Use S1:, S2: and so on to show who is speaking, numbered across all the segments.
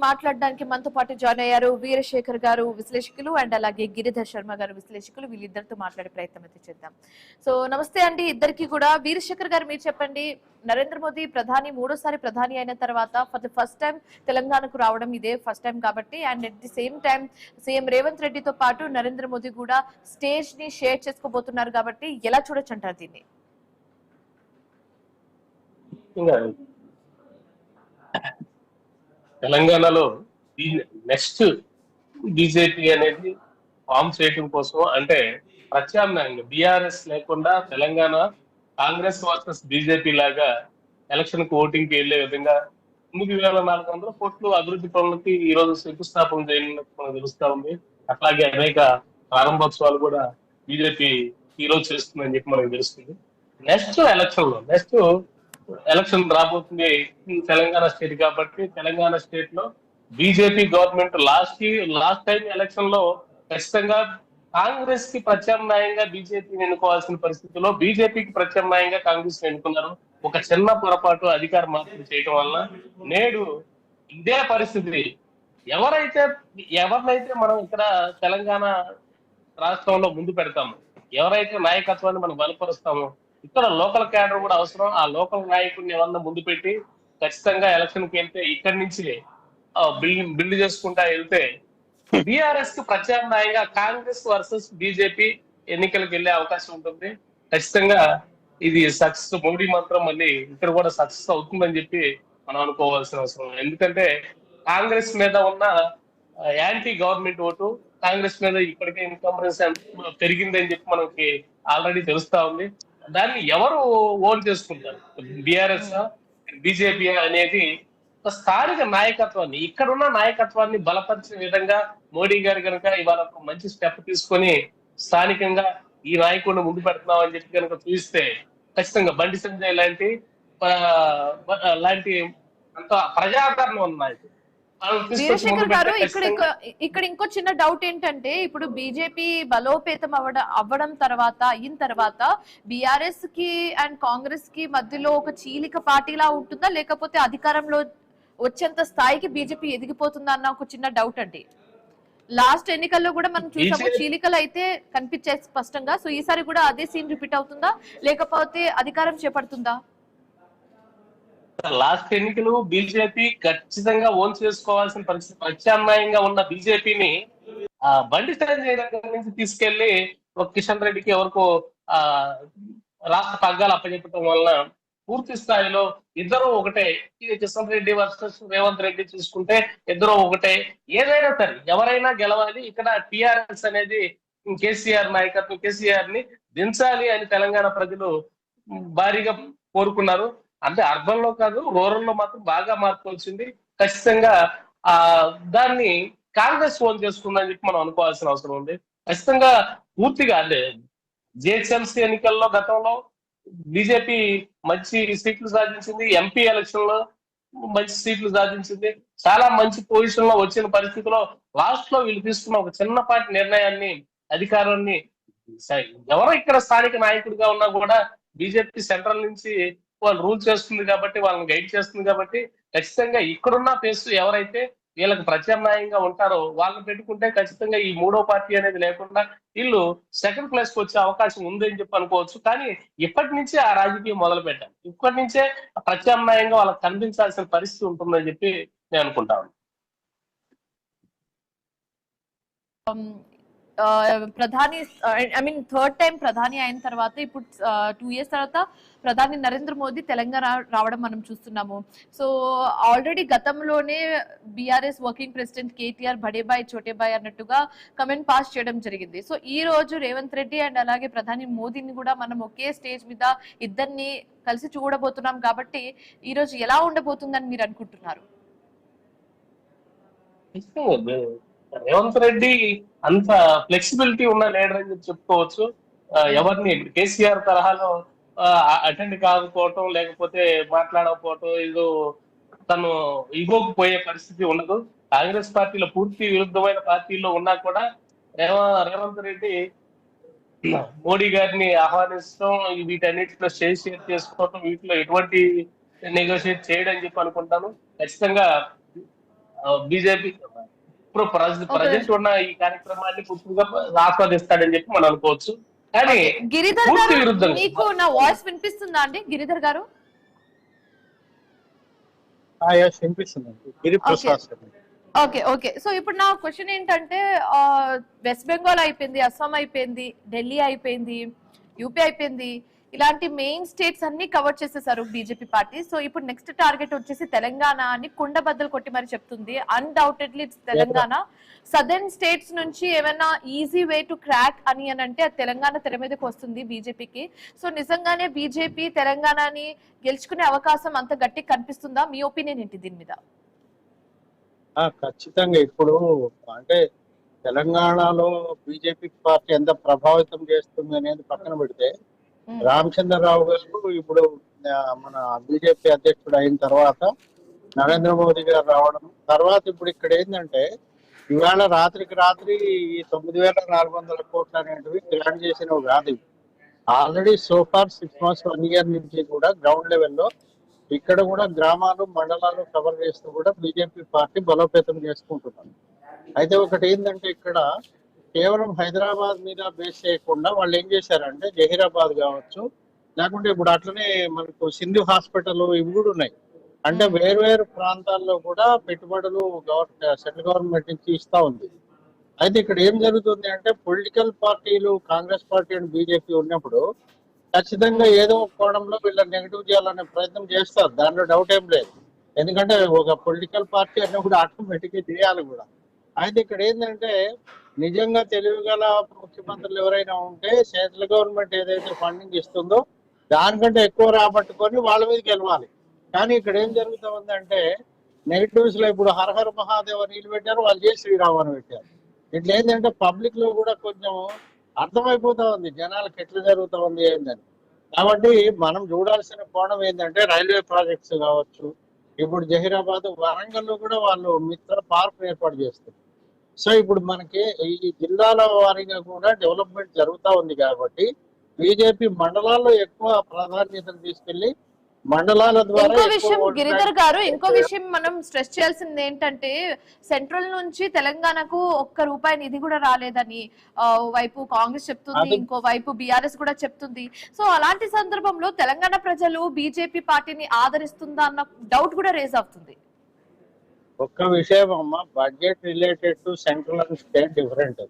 S1: మాట్లాడడానికి మనతో పాటు జాయిన్ అయ్యారు వీరశేఖర్ గారు విశ్లేషకులు అండ్ అలాగే గిరిధర్ శర్మ గారు విశ్లేషకులు. వీళ్ళిద్దరితో మాట్లాడే ప్రయత్నం అయితే చేద్దాం. సో నమస్తే అండి ఇద్దరికి కూడా. వీరశేఖర్ గారు మీరు చెప్పండి, నరేంద్ర మోదీ ప్రధాని మూడోసారి ప్రధాని అయిన తర్వాత ఫర్ ద ఫస్ట్ టైం తెలంగాణకు రావడం ఇదే ఫస్ట్ టైం కాబట్టి, and at the same time CM Revanth రెడ్డితో పాటు నరేంద్ర మోదీ కూడా స్టేజ్ ని షేర్ చేసుకోబోతున్నారు కాబట్టి ఎలా చూడొచ్చు అంటారు దీన్ని?
S2: తెలంగాణలో నెక్స్ట్ బీజేపీ అనేది ఫామ్ చేయడం కోసం, అంటే ప్రత్యామ్నాయంగా బీఆర్ఎస్ లేకుండా తెలంగాణ కాంగ్రెస్ వర్సెస్ బీజేపీ లాగా ఎలక్షన్ కు ఓటింగ్ కి వెళ్లే విధంగా 9,400 కోట్లు అభివృద్ధి పనులకి ఈ రోజు శంకుస్థాపన చేయనున్నట్టు మనకు తెలుస్తా ఉంది. అట్లాగే అనేక ప్రారంభోత్సవాలు కూడా బీజేపీ ఈ రోజు చేస్తుందని చెప్పి మనకు తెలుస్తుంది. నెక్స్ట్ ఎలక్షన్ రాబోతుంది తెలంగాణ స్టేట్ కాబట్టి, తెలంగాణ స్టేట్ లో BJP government last time election లో ఖచ్చితంగా కాంగ్రెస్ కి ప్రత్యామ్నాయంగా బీజేపీని ఎన్నుకోవాల్సిన పరిస్థితిలో బీజేపీకి ప్రత్యామ్నాయంగా కాంగ్రెస్ ఎన్నుకున్నారు. ఒక చిన్న పొరపాటు అధికార మార్పులు చేయటం వల్ల నేడు ఇదే పరిస్థితి. ఎవరినైతే మనం ఇక్కడ తెలంగాణ రాష్ట్రంలో ముందు పెడతాము, ఎవరైతే నాయకత్వాన్ని మనం బలపరుస్తామో, ఇక్కడ లోకల్ క్యాడర్ కూడా అవసరం. ఆ లోకల్ నాయకుడిని ఎవరన్నా ముందు పెట్టి ఖచ్చితంగా ఎలక్షన్ కి వెళ్తే ఇక్కడి నుంచి బిల్డ్ చేసుకుంటా వెళ్తే బీఆర్ఎస్ కు ప్రత్యామ్నాయంగా కాంగ్రెస్ వర్సెస్ బీజేపీ ఎన్నికలకు వెళ్లే అవకాశం ఉంటుంది. ఖచ్చితంగా ఇది సక్సెస్. మోడీ మాత్రం మళ్ళీ ఇక్కడ కూడా సక్సెస్ అవుతుందని చెప్పి మనం అనుకోవాల్సిన అవసరం. ఎందుకంటే కాంగ్రెస్ మీద ఉన్న యాంటీ గవర్నమెంట్ ఓటు కాంగ్రెస్ మీద ఇప్పటికే ఇన్కంబరెన్స్ పెరిగిందని చెప్పి మనకి ఆల్రెడీ తెలుస్తా ఉంది. దాన్ని ఎవరు ఓన్ చేసుకుంటారు, బీఆర్ఎస్ బీజేపీ అనేది స్థానిక నాయకత్వాన్ని, ఇక్కడున్న నాయకత్వాన్ని బలపరిచిన విధంగా మోడీ గారు కనుక ఇవాళ ఒక మంచి స్టెప్ తీసుకొని స్థానికంగా ఈ నాయకుడిని ముందు పెడుతున్నాం అని చెప్పి కనుక చూస్తే ఖచ్చితంగా బండి సంజయ్ లాంటి అంత ప్రజాదరణ ఉన్న నాయకుడు.
S1: వీరశేఖర్ గారు, ఇక్కడ ఇంకో చిన్న డౌట్ ఏంటంటే, ఇప్పుడు బీజేపీ బలోపేతం అవ్వడం అయిన తర్వాత బీఆర్ఎస్ కి అండ్ కాంగ్రెస్ కి మధ్యలో ఒక చీలిక పార్టీలా ఉంటుందా, లేకపోతే అధికారంలో వచ్చేంత స్థాయికి బీజేపీ ఎదిగిపోతుందా అన్న ఒక చిన్న డౌట్ అండి. లాస్ట్ ఎన్నికల్లో కూడా మనం చూసాము, చీలికలు అయితే కనిపించాయి స్పష్టంగా. సో ఈసారి కూడా అదే సీన్ రిపీట్ అవుతుందా, లేకపోతే అధికారం చేపడుతుందా?
S2: లాస్ట్ ఎన్నికలు బీజేపీ ఖచ్చితంగా ఓన్ చేసుకోవాల్సిన పరిస్థితి. ప్రత్యామ్నాయంగా ఉన్న బీజేపీని బండి సంజయ్ దగ్గర నుంచి తీసుకెళ్లి ఒక కిషన్ రెడ్డికి ఎవరికో రాష్ట్ర పగ్గాలు అప్పచెప్పడం వలన పూర్తి స్థాయిలో ఇద్దరు ఒకటే. ఇది కిషన్ రెడ్డి వర్సెస్ రేవంత్ రెడ్డి చూసుకుంటే ఇద్దరు ఒకటే. ఏదైనా సరే ఎవరైనా గెలవాలి, ఇక్కడ టిఆర్ఎస్ అనేది కేసీఆర్ నాయకత్వం, కేసీఆర్ ని దించాలి అని తెలంగాణ ప్రజలు భారీగా కోరుకున్నారు. అంటే అర్బన్ లో కాదు, రూరల్ లో మాత్రం బాగా మార్పు వచ్చింది. ఖచ్చితంగా దాన్ని కాంగ్రెస్ ఓన్ చేసుకుందని చెప్పి మనం అనుకోవాల్సిన అవసరం ఉంది. ఖచ్చితంగా పూర్తిగా అంటే జిహెచ్ఎంసీ ఎన్నికల్లో గతంలో బీజేపీ మంచి సీట్లు సాధించింది, ఎంపీ ఎలక్షన్ లో మంచి సీట్లు సాధించింది, చాలా మంచి పొజిషన్ లో వచ్చిన పరిస్థితిలో లాస్ట్ లో వీళ్ళు తీసుకున్న ఒక చిన్నపాటి నిర్ణయాన్ని, అధికారాన్ని ఎవరో ఇక్కడ స్థానిక నాయకుడిగా ఉన్నా కూడా బీజేపీ సెంట్రల్ నుంచి వాళ్ళు రూల్ చేస్తుంది కాబట్టి, వాళ్ళని గైడ్ చేస్తుంది కాబట్టి ఖచ్చితంగా ఇక్కడున్న పేస్ ఎవరైతే వీళ్ళకి ప్రత్యామ్నాయంగా ఉంటారో వాళ్ళని పెట్టుకుంటే ఖచ్చితంగా ఈ మూడో పార్టీ అనేది లేకుండా వీళ్ళు సెకండ్ ప్లేస్ కి వచ్చే అవకాశం ఉందని చెప్పి అనుకోవచ్చు. కానీ ఇప్పటి నుంచే ఆ రాజకీయం మొదలు పెట్టాలి, ఇప్పటి నుంచే ప్రత్యామ్నాయంగా వాళ్ళకి కనిపించాల్సిన పరిస్థితి ఉంటుందని చెప్పి నేను అనుకుంటాను.
S1: ప్రధాని థర్డ్ టైం ప్రధాని అయిన తర్వాత ఇప్పుడు 2 years తర్వాత ప్రధాని నరేంద్ర మోదీ తెలంగాణ రావడం మనం చూస్తున్నాము. సో ఆల్రెడీ గతంలోనే బీఆర్ఎస్ వర్కింగ్ ప్రెసిడెంట్ కేటీఆర్ బడేబాయ్ చోటేబాయ్ అన్నట్టుగా కమెంట్ పాస్ చేయడం జరిగింది. సో ఈ రోజు రేవంత్ రెడ్డి అండ్ అలాగే ప్రధాని మోదీని కూడా మనం ఒకే స్టేజ్ మీద ఇద్దరిని కలిసి చూడబోతున్నాం కాబట్టి ఈ రోజు ఎలా ఉండబోతుందని మీరు అనుకుంటున్నారు?
S2: రేవంత్ రెడ్డి అంత ఫ్లెక్సిబిలిటీ ఉన్న లీడర్ అని చెప్పుకోవచ్చు. ఎవరిని కేసీఆర్ తరహాలో అటెండ్ కాకపోవటం, లేకపోతే మాట్లాడకపోవటం, ఇదో తను ఇగోకు పోయే పరిస్థితి ఉండదు. కాంగ్రెస్ పార్టీలో పూర్తి విరుద్ధమైన పార్టీలో ఉన్నా కూడా రేవంత్ రెడ్డి మోడీ గారిని ఆహ్వానించడం, వీటన్నిటిలో షేర్ చేసుకోవటం, వీటిలో ఎటువంటి నెగోషియేట్ చేయడం చెప్పి అనుకుంటాను. ఖచ్చితంగా బీజేపీ ఇప్పుడు ప్రజెంట్ ఉన్న ఈ కార్యక్రమాన్ని పూర్తిగా ఆస్వాదిస్తాడని చెప్పి మనం అనుకోవచ్చు. కానీ
S1: గిరిధర్
S2: పూర్తి
S1: గారు,
S2: విరుద్ధంగా
S1: మీకు నా వాయిస్ వినిపిస్తుందా అండి గిరిధర్ గారు?
S3: వినిపిస్తుందండి. గిరిప్రసాద్.
S1: Okay okay. సో ఇప్పుడు నా క్వశ్చన్ ఏంటంటే, వెస్ట్ బెంగాల్ అయిపోయింది, అస్సాం అయిపోయింది, ఢిల్లీ అయిపోయింది, యూపీ అయిపోయింది, ఇలాంటి మెయిన్ స్టేట్స్ అన్ని కవర్ చేసేసారు బీజేపీ పార్టీ. సో ఇప్పుడు నెక్స్ట్ టార్గెట్ వచ్చేసి తెలంగాణ అని కుండ బద్దలు కొట్టి మరి చెప్తుంది. Undoubtedly it's Telangana. Southern states నుంచి ఏమైనా ఈజీ వే టు క్రాక్ అని అంటే అది తెలంగాణ తెర మీదకి వస్తుంది బీజేపీకి. సో నిజంగానే బీజేపీ తెలంగాణని గెలుచుకునే అవకాశం అంత గట్టిగా కనిపిస్తుందా? మీ ఒపీనియన్ ఏంటి దీని మీద?
S3: ఖచ్చితంగా. ఇప్పుడు అంటే తెలంగాణలో బీజేపీ పార్టీ ఎంత ప్రభావితం చేస్తుంది అనేది పక్కన పెడితే, రామచంద్రరావు గారు ఇప్పుడు మన బీజేపీ అధ్యక్షుడు అయిన తర్వాత నరేంద్ర మోదీ గారు రావడం తర్వాత ఇప్పుడు ఇక్కడ ఏంటంటే, ఇవాళ రాత్రికి రాత్రి ఈ 9,400 కోట్లు అనేటివి గ్రాంట్ చేసినవి కాదు. ఆల్రెడీ సోఫార్ 6 months 1 year నుంచి కూడా గ్రౌండ్ లెవెల్లో ఇక్కడ కూడా గ్రామాలు మండలాలు కవర్ చేస్తూ కూడా బీజేపీ పార్టీ బలోపేతం చేసుకుంటున్నారు. అయితే ఒకటి ఏంటంటే, ఇక్కడ కేవలం హైదరాబాద్ మీద బేస్ చేయకుండా వాళ్ళు ఏం చేశారంటే, జహీరాబాద్ కావచ్చు, లేకుంటే ఇప్పుడు అట్లనే మనకు సింధు హాస్పిటల్ ఇవి కూడా ఉన్నాయి. అంటే వేరు ప్రాంతాల్లో కూడా పెట్టుబడులు సెంట్రల్ గవర్నమెంట్ నుంచి ఇస్తా ఉంది. అయితే ఇక్కడ ఏం జరుగుతుంది అంటే, పొలిటికల్ పార్టీలు కాంగ్రెస్ పార్టీ అండ్ బీజేపీ ఉన్నప్పుడు ఖచ్చితంగా ఏదో ఒక కోణంలో వీళ్ళని నెగిటివ్ చేయాలనే ప్రయత్నం చేస్తారు, దాంట్లో డౌట్ ఏం లేదు. ఎందుకంటే ఒక పొలిటికల్ పార్టీ అన్నప్పుడు ఆటోమేటిక్గా చేయాలి కూడా. అయితే ఇక్కడ ఏంటంటే, నిజంగా తెలివిగల ముఖ్యమంత్రులు ఎవరైనా ఉంటే సెంట్రల్ గవర్నమెంట్ ఏదైతే ఫండింగ్ ఇస్తుందో దానికంటే ఎక్కువ రాబట్టుకొని వాళ్ళ మీద గెలవాలి. కానీ ఇక్కడ ఏం జరుగుతూ ఉందంటే, నెగిటివ్స్ లో ఇప్పుడు హరహర మహాదేవ్ నీళ్ళు పెట్టారు, వాళ్ళు జై శ్రీరామ్ అని పెట్టారు. ఇట్లా ఏంటంటే పబ్లిక్ లో కూడా కొంచెం అర్థమైపోతా ఉంది జనాలకు ఎట్లా జరుగుతూ ఉంది ఏంటని. కాబట్టి మనం చూడాల్సిన కోణం ఏంటంటే, రైల్వే ప్రాజెక్ట్స్ కావచ్చు, ఇప్పుడు జహీరాబాద్ వరంగల్లో కూడా వాళ్ళు మిత్ర పార్క్ ఏర్పాటు చేస్తారు. సో ఇప్పుడు మనకి ఈ జిల్లాల వారీగా కూడా డెవలప్మెంట్ జరుగుతూ ఉంది. కాబట్టి బీజేపీ మండలాల్లో ఎక్కువ ప్రాధాన్యతను తీసుకెళ్లి మండలాల ద్వారా
S1: ఇంకో విషయం గిరిధర్ గారు, ఇంకో విషయం మనం స్ట్రెస్ చేయాల్సింది ఏంటంటే, సెంట్రల్ నుంచి తెలంగాణకు ఒక్క రూపాయి నిధి కూడా రాలేదని వైపు కాంగ్రెస్ చెప్తుంది, ఇంకో వైపు బీఆర్ఎస్ కూడా చెప్తుంది. సో అలాంటి సందర్భంలో తెలంగాణ ప్రజలు బీజేపీ పార్టీని ఆదరిస్తుందా అన్న డౌట్ కూడా రేజ్ అవుతుంది.
S3: ఒక్క విషయం అమ్మా, budget related to central and state different.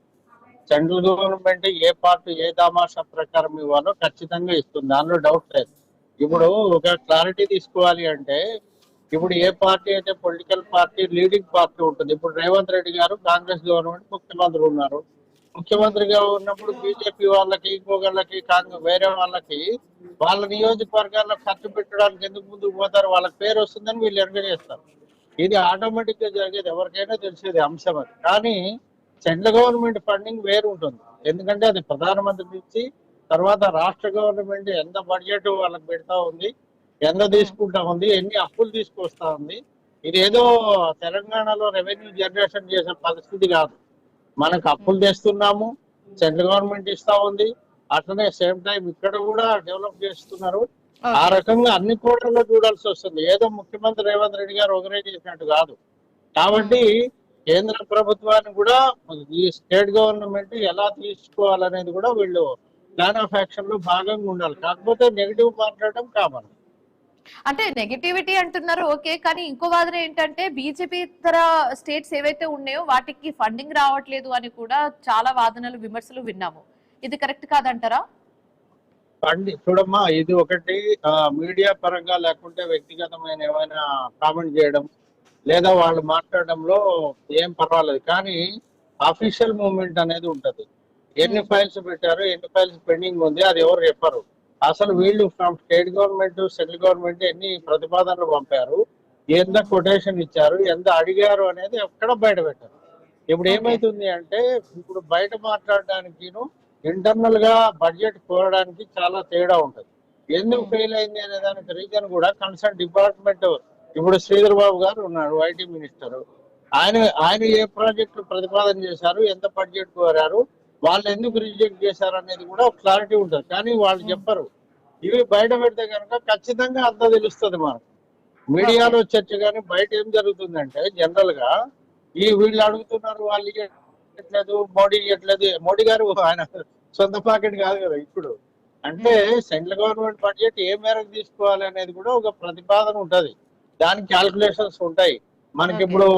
S3: Central government ఏ పార్టీ ఏ దామాషా ప్రకారం ఇవ్వాలో ఖచ్చితంగా ఇస్తుంది, దానిలో డౌట్ లేదు. ఇప్పుడు ఒక క్లారిటీ తీసుకోవాలి అంటే, ఇప్పుడు ఏ పార్టీ అయితే పొలిటికల్ పార్టీ లీడింగ్ పార్టీ ఉంటుంది. ఇప్పుడు రేవంత్ రెడ్డి గారు కాంగ్రెస్ గవర్నమెంట్ ముఖ్యమంత్రి ఉన్నారు. ముఖ్యమంత్రిగా ఉన్నప్పుడు బీజేపీ వాళ్ళకి ఇంకొకళ్ళకి వేరే వాళ్ళకి వాళ్ళ నియోజకవర్గాల్లో ఖర్చు పెట్టడానికి ఎందుకు ముందుకు పోతారు, వాళ్ళకి పేరు వస్తుందని వీళ్ళు ఎంకరేజ్ చేస్తారు. ఇది ఆటోమేటిక్ గా జరిగేది, ఎవరికైనా తెలిసేది అంశం అది. కానీ సెంట్రల్ గవర్నమెంట్ ఫండింగ్ వేరు ఉంటుంది. ఎందుకంటే అది ప్రధానమంత్రి నుంచి తర్వాత రాష్ట్ర గవర్నమెంట్ ఎంత బడ్జెట్ వాళ్ళకి పెడతా ఉంది, ఎంత తీసుకుంటా ఉంది, ఎన్ని అప్పులు తీసుకొస్తా ఉంది. ఇది ఏదో తెలంగాణలో రెవెన్యూ జనరేషన్ చేసే పరిస్థితి కాదు. మనకు అప్పులు తెస్తున్నాము, సెంట్రల్ గవర్నమెంట్ ఇస్తా ఉంది, అట్లనే సేమ్ టైం ఇక్కడ కూడా డెవలప్ చేస్తున్నారు. ఆ రకంగా అన్ని కోణాల్లో చూడాల్సి వస్తుంది. ఏదో ముఖ్యమంత్రి రేవంత్ రెడ్డి గారు ఒకరే చేసినట్టు కాదు. కాబట్టి కేంద్ర ప్రభుత్వాన్ని కూడా ఈ స్టేట్ గవర్నమెంట్ ఎలా తీసుకోవాలనేది కూడా వీళ్ళు ప్లాన్ ఆఫ్ యాక్షన్ లో భాగంగా ఉండాలి. కాకపోతే నెగిటివ్ మాట్లాడడం కామన్.
S1: అంటే నెగటివిటీ అంటున్నారు ఓకే, కానీ ఇంకో వాదన ఏంటంటే, బీజేపీ ఇతర స్టేట్స్ ఏవైతే ఉన్నాయో వాటికి ఫండింగ్ రావట్లేదు అని కూడా చాలా వాదనలు విమర్శలు విన్నాము. ఇది కరెక్ట్ కాదంటారా?
S3: చూడమ్మా, ఇది ఒకటి మీడియా పరంగా లేకుంటే వ్యక్తిగతమైన ఏమైనా కామెంట్ చేయడం లేదా వాళ్ళు మాట్లాడడంలో ఏం పర్వాలేదు. కానీ అఫీషియల్ మూవ్మెంట్ అనేది ఉంటది. ఎన్ని ఫైల్స్ పెట్టారు, ఎన్ని ఫైల్స్ పెండింగ్ ఉంది, అది ఎవరు చెప్పారు. అసలు వీళ్ళు from state government central government ఎన్ని ప్రతిపాదనలు పంపారు, ఎంత కొటేషన్ ఇచ్చారు, ఎంత అడిగారు అనేది ఎక్కడ బయట పెట్టారు. ఇప్పుడు ఏమైతుంది అంటే, ఇప్పుడు బయట మాట్లాడడానికి ఇంటర్నల్ గా బడ్జెట్ కోరడానికి చాలా తేడా ఉంటది. ఎందుకు ఫెయిల్ అయింది అనే దానికి రీజన్ కూడా కన్సర్న్ డిపార్ట్మెంట్. ఇప్పుడు శ్రీధర్ బాబు గారు ఉన్నారు, ఐటీ మినిస్టర్. ఆయన ఏ ప్రాజెక్టులు ప్రతిపాదన చేశారు, ఎంత బడ్జెట్ కోరారు, వాళ్ళు ఎందుకు రిజెక్ట్ చేశారు అనేది కూడా క్లారిటీ ఉంటుంది. కానీ వాళ్ళు చెప్పరు. ఇవి బయట పెడితే కనుక ఖచ్చితంగా అంతా తెలుస్తుంది మనకు. మీడియాలో చర్చ కానీ బయట ఏం జరుగుతుందంటే జనరల్ గా వీళ్ళు అడుగుతున్నారు, వాళ్ళు ఇవ్వట్లేదు, మోడీ ఇవ్వట్లేదు. మోడీ గారు ఆయన సొంత పాకెట్ కాదు కదా ఇప్పుడు. అంటే సెంట్రల్ గవర్నమెంట్ బడ్జెట్ ఏ మేరకు తీసుకోవాలి అనేది కూడా ఒక ప్రతిపాదన ఉంటది, దానికి క్యాల్కులేషన్స్ ఉంటాయి. మనకి ఇప్పుడు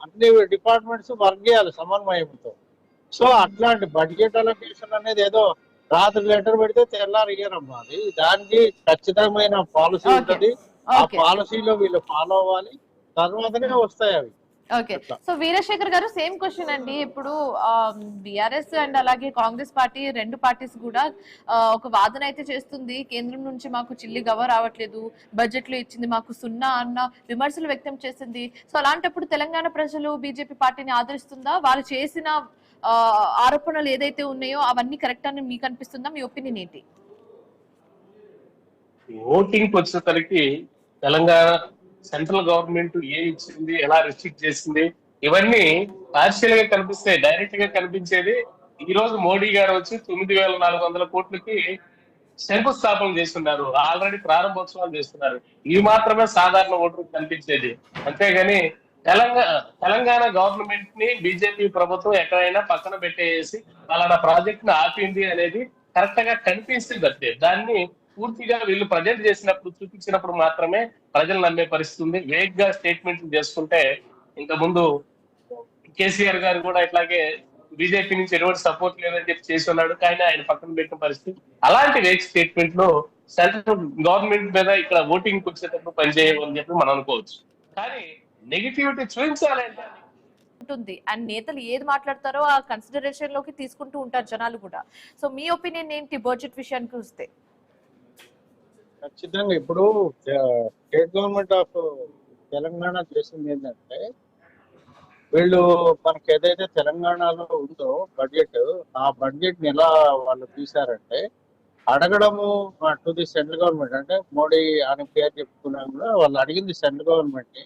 S3: అన్ని డిపార్ట్మెంట్స్ వర్క్ చేయాలి సమన్వయంతో. సో అట్లాంటి బడ్జెట్ అలొకేషన్ అనేది ఏదో రాత్రి లెటర్ పెడితే తెల్లారి ఇయ్యరమ్మా. అది దానికి ఖచ్చితమైన పాలసీ ఉంటది. ఆ పాలసీలో వీళ్ళు ఫాలో అవ్వాలి, తర్వాతనే వస్తాయి అవి.
S1: ఓకే, సో వీరశేఖర్ గారు సేమ్ క్వశ్చన్ అండి. ఇప్పుడు బిఆర్ఎస్ అండ్ అలాగే కాంగ్రెస్ పార్టీ, రెండు పార్టీస్ కూడా ఒక వాదన అయితే చేస్తుంది, కేంద్రం నుంచి మాకు చిల్లి గవ రావట్లేదు, బడ్జెట్ లో ఇచ్చింది మాకు 0 అన్న విమర్శలు వ్యక్తం చేసింది. సో అలాంటప్పుడు తెలంగాణ ప్రజలు బీజేపీ పార్టీని ఆదరిస్తుందా? వాళ్ళు చేసిన ఆరోపణలు ఏదైతే ఉన్నాయో అవన్నీ కరెక్ట్ అని మీకు అనిపిస్తుందా? మీ ఒపీనియన్ ఏంటి?
S2: ఓటింగ్ వచ్చేసరికి తెలంగాణ సెంట్రల్ గవర్నమెంట్ ఏ ఇచ్చింది, ఎలా రిస్ట్రిక్ట్ చేసింది, ఇవన్నీ పార్షియల్ గా కనిపిస్తాయి. డైరెక్ట్ గా కనిపించేది ఈ రోజు మోడీ గారు వచ్చి 9,400 కోట్లకి శంకుస్థాపన చేస్తున్నారు, ఆల్రెడీ ప్రారంభోత్సవాలు చేస్తున్నారు. ఇవి మాత్రమే సాధారణ ఓటర్కి కనిపించేది. అంతేగాని తెలంగాణ గవర్నమెంట్ ని బీజేపీ ప్రభుత్వం ఎక్కడైనా పక్కన పెట్టేసి అలాంటి ప్రాజెక్ట్ ని ఆపింది అనేది కరెక్ట్ గా కనిపిస్తుంది. అంతే, దాన్ని పూర్తిగా వీళ్ళు ప్రజెంట్ చేసినప్పుడు, చూపించినప్పుడు మాత్రమే ప్రజలు నమ్మే పరిస్థితి ఉంది. వేగ్ గా స్టేట్మెంట్లు చేసుకుంటే, ఇంత ముందు కేసీఆర్ గారు కూడా ఇట్లాగే బీజేపీ నుంచి ఎటువంటి సపోర్ట్ లేదని చెప్పి చేసి ఉన్నాడు, కానీ ఆయన పక్కన పెట్టిన పరిస్థితి. అలాంటి వేగ్ స్టేట్మెంట్లు సెంట్రల్ గవర్నమెంట్ మీద ఇక్కడ ఓటింగ్ వచ్చేటప్పుడు పనిచేయమని చెప్పి మనం అనుకోవచ్చు. కానీ నెగిటివిటీ చూపించాలంటే
S1: ఉంటుంది, అండ్ నేతలు ఏది మాట్లాడతారో ఆ కన్సిడరేషన్ లోకి తీసుకుంటూ ఉంటారు జనాలు కూడా. సో మీ ఒపీనియన్ ఏంటి బడ్జెట్ విషయానికి వస్తే?
S3: ఖచ్చితంగా ఇప్పుడు స్టేట్ గవర్నమెంట్ ఆఫ్ తెలంగాణ చేసింది ఏంటంటే, వీళ్ళు మనకి ఏదైతే తెలంగాణలో ఉందో బడ్జెట్, ఆ బడ్జెట్ ని ఎలా వాళ్ళు తీశారంటే, అడగడము టు ది సెంట్రల్ గవర్నమెంట్. అంటే మోడీ అని పేరు చెప్పుకున్నా కూడా వాళ్ళు అడిగింది సెంట్రల్ గవర్నమెంట్ ని.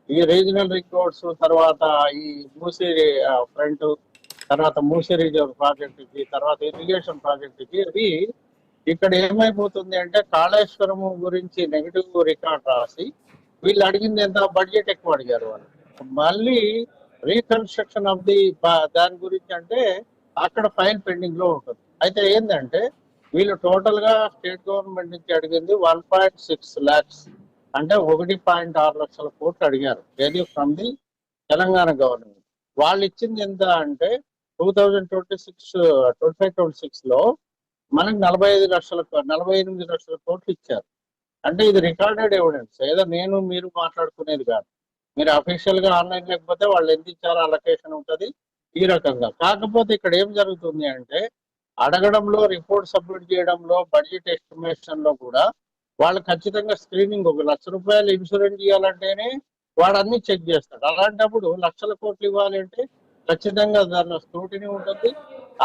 S3: ఈ రీజనల్ రింగ్ రోడ్స్, తర్వాత ఈ మూసీ ఫ్రంట్, తర్వాత మూసీ రిజర్వ్ ప్రాజెక్ట్ కి, తర్వాత ఇరిగేషన్ ప్రాజెక్ట్ కి, ఇది ఇక్కడ ఏమైపోతుంది అంటే కాళేశ్వరము గురించి నెగిటివ్ రికార్డ్ రాసి వీళ్ళు అడిగింది ఎంత, బడ్జెట్ ఎక్కువ అడిగారు వాళ్ళు. మళ్ళీ రీకన్స్ట్రక్షన్ ఆఫ్ ది దాని గురించి అంటే అక్కడ ఫైల్ పెండింగ్ లో ఉంటుంది. అయితే ఏంటంటే వీళ్ళు టోటల్ గా స్టేట్ గవర్నమెంట్ నుంచి అడిగింది 1.6 lakhs, అంటే 1.6 లక్షల కోట్లు అడిగారు. ఏది ఫ్రమ్ ది తెలంగాణ గవర్నమెంట్. వాళ్ళు ఇచ్చింది ఎంత అంటే 2025-26 లో మనకి 48 లక్షల కోట్లు ఇచ్చారు. అంటే ఇది రికార్డెడ్ ఎవిడెన్స్, ఏదో నేను మీరు మాట్లాడుకునేది కాదు. మీరు అఫీషియల్ గా ఆన్లైన్ లేకపోతే వాళ్ళు ఎంత ఇచ్చారో అలొకేషన్ ఉంటుంది ఈ రకంగా. కాకపోతే ఇక్కడ ఏం జరుగుతుంది అంటే అడగడంలో, రిపోర్ట్ సబ్మిట్ చేయడంలో, బడ్జెట్ ఎస్టిమేషన్ లో కూడా వాళ్ళు ఖచ్చితంగా స్క్రీనింగ్, 1 లక్ష రూపాయలు ఇన్సూరెన్స్ ఇవ్వాలంటేనే వాడు అన్ని చెక్ చేస్తాడు. అలాంటప్పుడు లక్షల కోట్లు ఇవ్వాలి అంటే ఖచ్చితంగా దానిలో స్క్రూటినీ ఉంటుంది,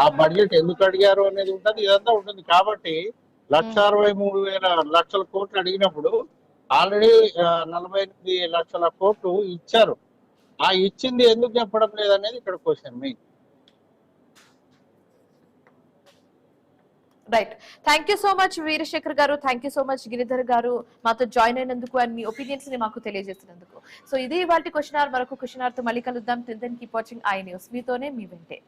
S3: ఆ బడ్జెట్ ఎందుకు అడిగారు అనేది ఉంటుంది, ఇదంతా ఉంటుంది. కాబట్టి 1,63,000 లక్షల కోట్లు అడిగినప్పుడు ఆల్రెడీ 48 లక్షల కోట్లు ఇచ్చారు. ఆ ఇచ్చింది ఎందుకు చెప్పడం లేదనేది ఇక్కడ question main.
S1: Right, thank you so much Veerashekhar garu, thank you so much Giridhar garu మాతో జాయిన్ అయినందుకు అండ్ మీ ఒపీనియన్స్ ని మాకు తెలియజేసినందుకు. సో ఇది ఇవాళ క్వశ్చన్ అవర్. మరొక క్వశ్చన్ అవర్ తో మళ్ళీ కలుద్దాం. Till then keep watching I news. మీతోనే మీ వెంటే.